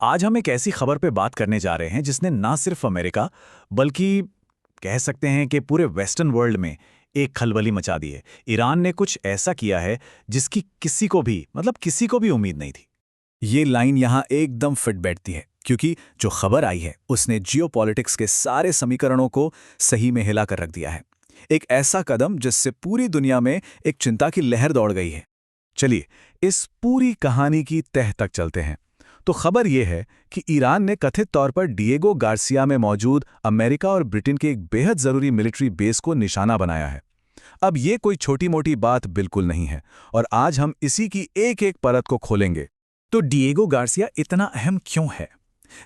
आज हम एक ऐसी खबर पे बात करने जा रहे हैं जिसने ना सिर्फ अमेरिका बल्कि कह सकते हैं कि पूरे वेस्टर्न वर्ल्ड में एक खलबली मचा दी है। ईरान ने कुछ ऐसा किया है जिसकी किसी को भी किसी को भी उम्मीद नहीं थी। ये लाइन यहाँ एकदम फिट बैठती है क्योंकि जो खबर आई है उसने जियोपॉलिटिक्स के सारे समीकरणों को सही में हिला कर रख दिया है। एक ऐसा कदम जिससे पूरी दुनिया में एक चिंता की लहर दौड़ गई है। चलिए इस पूरी कहानी की तह तक चलते हैं। तो खबर यह है कि ईरान ने कथित तौर पर डिएगो गार्सिया में मौजूद अमेरिका और ब्रिटेन के एक बेहद जरूरी मिलिट्री बेस को निशाना बनाया है। अब ये कोई छोटी मोटी बात बिल्कुल नहीं है और आज हम इसी की एक एक परत को खोलेंगे। तो डिएगो गार्सिया इतना अहम क्यों है?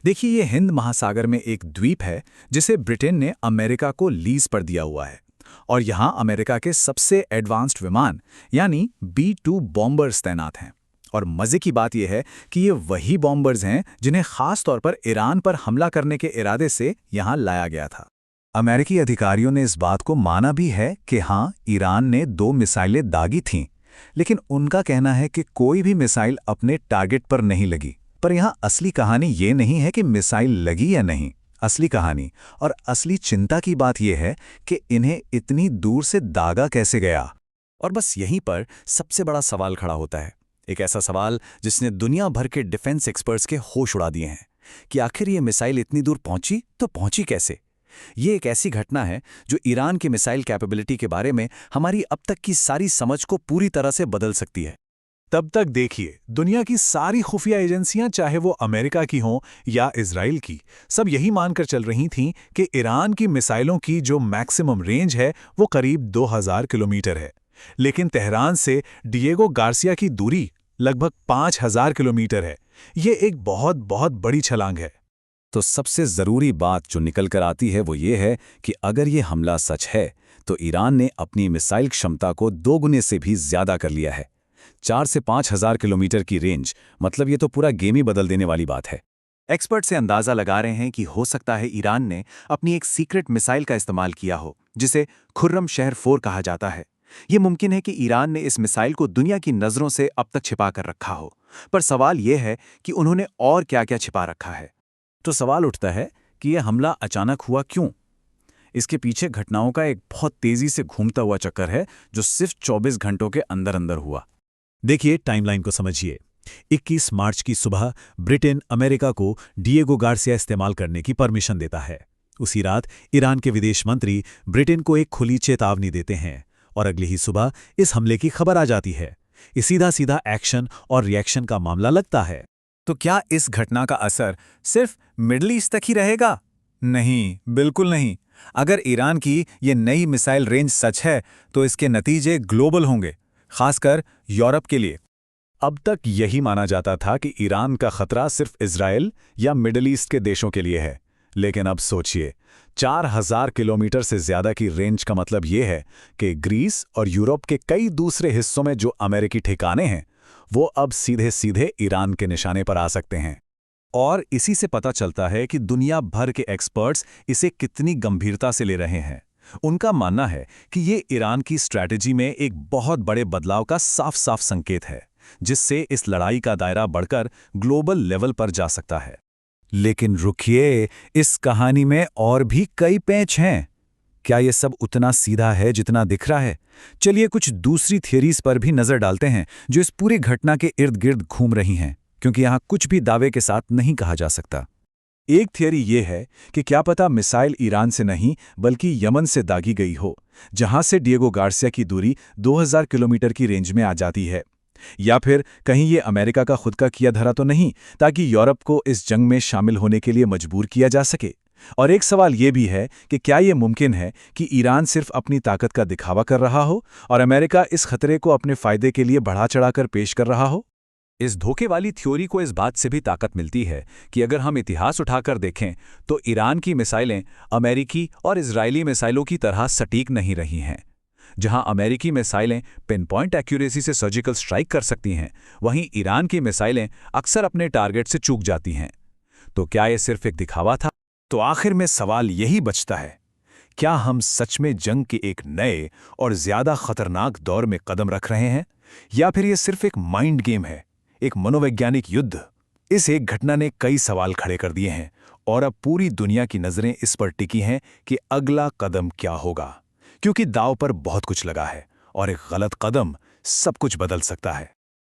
देखिए, ये हिंद महासागर में एक द्वीप है जिसे ब्रिटेन ने अमेरिका को लीज पर दिया हुआ है और यहाँ अमेरिका के सबसे एडवांस्ड विमान यानी B-2 बॉम्बर्स तैनात हैं। और मजे की बात यह है कि ये वही बॉम्बर्स हैं जिन्हें खास तौर पर ईरान पर हमला करने के इरादे से यहाँ लाया गया था। अमेरिकी अधिकारियों ने इस बात को माना भी है कि हाँ, ईरान ने 2 मिसाइलें दागी थीं, लेकिन उनका कहना है कि कोई भी मिसाइल अपने टारगेट पर नहीं लगी। पर यहाँ असली कहानी ये नहीं है कि मिसाइल लगी या नहीं। असली कहानी और असली चिंता की बात यह है कि इन्हें इतनी दूर से दागा कैसे गया। और बस यहीं पर सबसे बड़ा सवाल खड़ा होता है, एक ऐसा सवाल जिसने दुनिया भर के डिफेंस एक्सपर्ट्स के होश उड़ा दिए हैं कि आखिर ये मिसाइल इतनी दूर पहुंची तो पहुंची कैसे। ये एक ऐसी घटना है जो ईरान की मिसाइल कैपेबिलिटी के बारे में हमारी अब तक की सारी समझ को पूरी तरह से बदल सकती है। तब तक देखिए, दुनिया की सारी खुफिया एजेंसियां, चाहे वो अमेरिका की हों या इजराइल की, सब यही मानकर चल रही थीं कि ईरान की मिसाइलों की जो मैक्सिमम रेंज है वो करीब 2000 किलोमीटर है। लेकिन तेहरान से डिएगो गार्सिया की दूरी लगभग 5000 किलोमीटर है। ये एक बहुत बहुत बड़ी छलांग है। तो सबसे ज़रूरी बात जो निकल कर आती है वो ये है कि अगर ये हमला सच है तो ईरान ने अपनी मिसाइल क्षमता को 2 गुने से भी ज़्यादा कर लिया है। 4 से 5000 किलोमीटर की रेंज, मतलब ये तो पूरा गेम ही बदल देने वाली बात है। एक्सपर्ट से अंदाज़ा लगा रहे हैं कि हो सकता है ईरान ने अपनी एक सीक्रेट मिसाइल का इस्तेमाल किया हो जिसे खुर्रम शहर 4 कहा जाता है। ये मुमकिन है कि ईरान ने इस मिसाइल को दुनिया की नज़रों से अब तक छिपा कर रखा हो, पर सवाल यह है कि उन्होंने और क्या-क्या छिपा रखा है। तो सवाल उठता है कि यह हमला अचानक हुआ क्यों? इसके पीछे घटनाओं का एक बहुत तेजी से घूमता हुआ चक्कर है जो सिर्फ 24 घंटों के अंदर अंदर हुआ। देखिए, टाइमलाइन को समझिए। 21 मार्च की सुबह ब्रिटेन अमेरिका को डिएगो गार्सिया इस्तेमाल करने की परमिशन देता है। उसी रात ईरान के विदेश मंत्री ब्रिटेन को एक खुली चेतावनी देते हैं और अगली ही सुबह इस हमले की खबर आ जाती है। ये सीधा सीधा एक्शन और रिएक्शन का मामला लगता है। तो क्या इस घटना का असर सिर्फ मिडल ईस्ट तक ही रहेगा? नहीं, बिल्कुल नहीं। अगर ईरान की ये नई मिसाइल रेंज सच है तो इसके नतीजे ग्लोबल होंगे, खासकर यूरोप के लिए। अब तक यही माना जाता था कि ईरान का खतरा सिर्फ इजराइल या मिडल ईस्ट के देशों के लिए है, लेकिन अब सोचिए, 4000 किलोमीटर से ज्यादा की रेंज का मतलब यह है कि ग्रीस और यूरोप के कई दूसरे हिस्सों में जो अमेरिकी ठिकाने हैं वो अब सीधे सीधे ईरान के निशाने पर आ सकते हैं। और इसी से पता चलता है कि दुनिया भर के एक्सपर्ट्स इसे कितनी गंभीरता से ले रहे हैं। उनका मानना है कि ये ईरान की स्ट्रैटेजी में एक बहुत बड़े बदलाव का साफ साफ संकेत है, जिससे इस लड़ाई का दायरा बढ़कर ग्लोबल लेवल पर जा सकता है। लेकिन रुकिए, इस कहानी में और भी कई पेंच हैं। क्या ये सब उतना सीधा है जितना दिख रहा है? चलिए कुछ दूसरी थियरीज पर भी नजर डालते हैं जो इस पूरी घटना के इर्द गिर्द घूम रही हैं, क्योंकि यहाँ कुछ भी दावे के साथ नहीं कहा जा सकता। एक थियरी ये है कि क्या पता मिसाइल ईरान से नहीं बल्कि यमन से दागी गई हो, जहां से डिएगो गार्सिया की दूरी 2000 किलोमीटर की रेंज में आ जाती है। या फिर कहीं ये अमेरिका का खुद का किया धरा तो नहीं, ताकि यूरोप को इस जंग में शामिल होने के लिए मजबूर किया जा सके। और एक सवाल ये भी है कि क्या ये मुमकिन है कि ईरान सिर्फ अपनी ताकत का दिखावा कर रहा हो और अमेरिका इस खतरे को अपने फायदे के लिए बढ़ा चढ़ाकर पेश कर रहा हो? इस धोखे वाली थ्योरी को इस बात से भी ताकत मिलती है कि अगर हम इतिहास उठाकर देखें तो ईरान की मिसाइलें अमेरिकी और इजरायली मिसाइलों की तरह सटीक नहीं रही हैं। जहां अमेरिकी मिसाइलें पिन पॉइंट एक्यूरेसी से सर्जिकल स्ट्राइक कर सकती हैं, वहीं ईरान की मिसाइलें अक्सर अपने टारगेट से चूक जाती हैं। तो क्या यह सिर्फ एक दिखावा था? तो आखिर में सवाल यही बचता है, क्या हम सच में जंग के एक नए और ज्यादा खतरनाक दौर में कदम रख रहे हैं, या फिर यह सिर्फ एक माइंड गेम है, एक मनोवैज्ञानिक युद्ध? इस एक घटना ने कई सवाल खड़े कर दिए हैं और अब पूरी दुनिया की नजरें इस पर टिकी हैं कि अगला कदम क्या होगा, क्योंकि दांव पर बहुत कुछ लगा है और एक गलत कदम सब कुछ बदल सकता है।